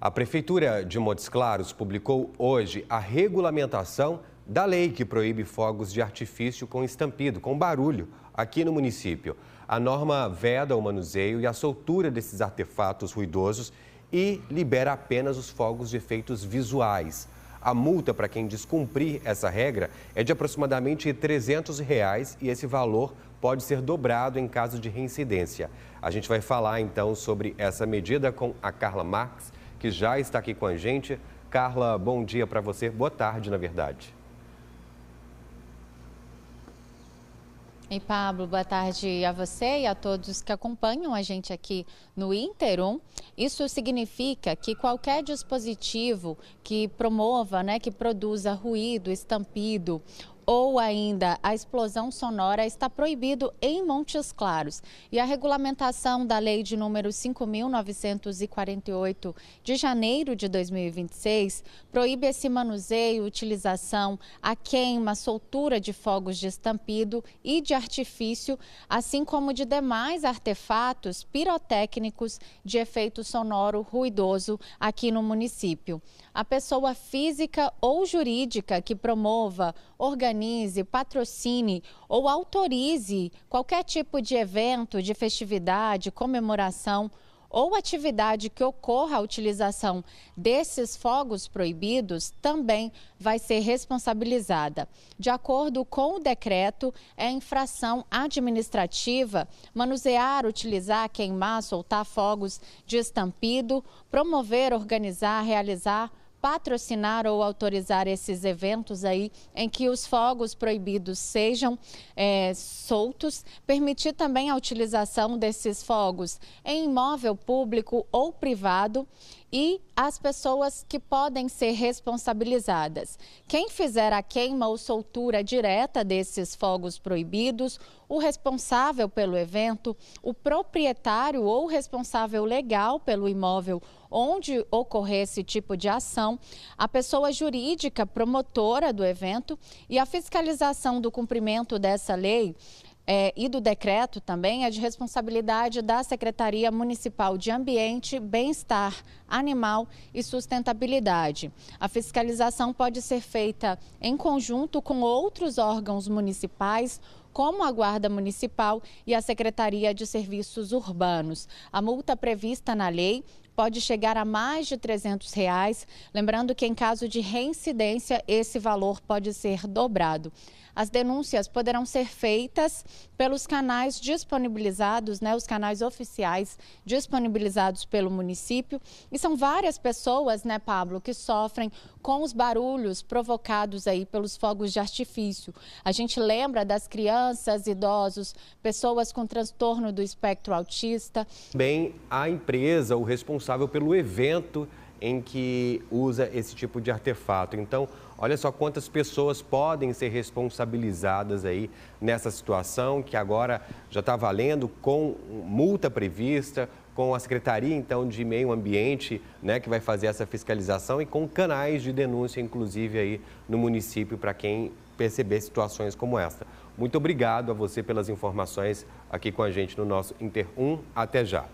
A Prefeitura de Montes Claros publicou hoje a regulamentação da lei que proíbe fogos de artifício com estampido, com barulho, aqui no município. A norma veda o manuseio e a soltura desses artefatos ruidosos e libera apenas os fogos de efeitos visuais. A multa para quem descumprir essa regra é de aproximadamente R$ 300 e esse valor pode ser dobrado em caso de reincidência. A gente vai falar então sobre essa medida com a Carla Marques, que já está aqui com a gente. Carla, bom dia para você. Boa tarde, na verdade. Ei, Pablo, boa tarde a você e a todos que acompanham a gente aqui no Inter1. Isso significa que qualquer dispositivo que promova, que produza ruído, estampido ou ainda a explosão sonora está proibido em Montes Claros. E a regulamentação da lei de número 5.948 de janeiro de 2026 proíbe esse manuseio, utilização, a queima, soltura de fogos de estampido e de artifício, assim como de demais artefatos pirotécnicos de efeito sonoro ruidoso aqui no município. A pessoa física ou jurídica que promova, organize, patrocine ou autorize qualquer tipo de evento, de festividade, comemoração ou atividade que ocorra a utilização desses fogos proibidos também vai ser responsabilizada. De acordo com o decreto, é infração administrativa manusear, utilizar, queimar, soltar fogos de estampido, promover, organizar, realizar, patrocinar ou autorizar esses eventos aí em que os fogos proibidos sejam soltos, permitir também a utilização desses fogos em imóvel público ou privado e as pessoas que podem ser responsabilizadas. Quem fizer a queima ou soltura direta desses fogos proibidos, o responsável pelo evento, o proprietário ou responsável legal pelo imóvel onde ocorrer esse tipo de ação, a pessoa jurídica promotora do evento e a fiscalização do cumprimento dessa lei e do decreto também é de responsabilidade da Secretaria Municipal de Ambiente, Bem-Estar Animal e Sustentabilidade. A fiscalização pode ser feita em conjunto com outros órgãos municipais, como a Guarda Municipal e a Secretaria de Serviços Urbanos. A multa prevista na lei pode chegar a mais de R$ 300. Lembrando que em caso de reincidência, esse valor pode ser dobrado. As denúncias poderão ser feitas pelos canais disponibilizados, os canais oficiais disponibilizados pelo município. E são várias pessoas, Pablo, que sofrem com os barulhos provocados aí pelos fogos de artifício. A gente lembra das crianças, idosos, pessoas com transtorno do espectro autista. Bem, a empresa, o responsável pelo evento em que usa esse tipo de artefato. Então, olha só quantas pessoas podem ser responsabilizadas aí nessa situação que agora já está valendo com multa prevista, com a Secretaria, então, de Meio Ambiente, que vai fazer essa fiscalização e com canais de denúncia, inclusive, aí no município para quem perceber situações como esta. Muito obrigado a você pelas informações aqui com a gente no nosso Inter1. Até já.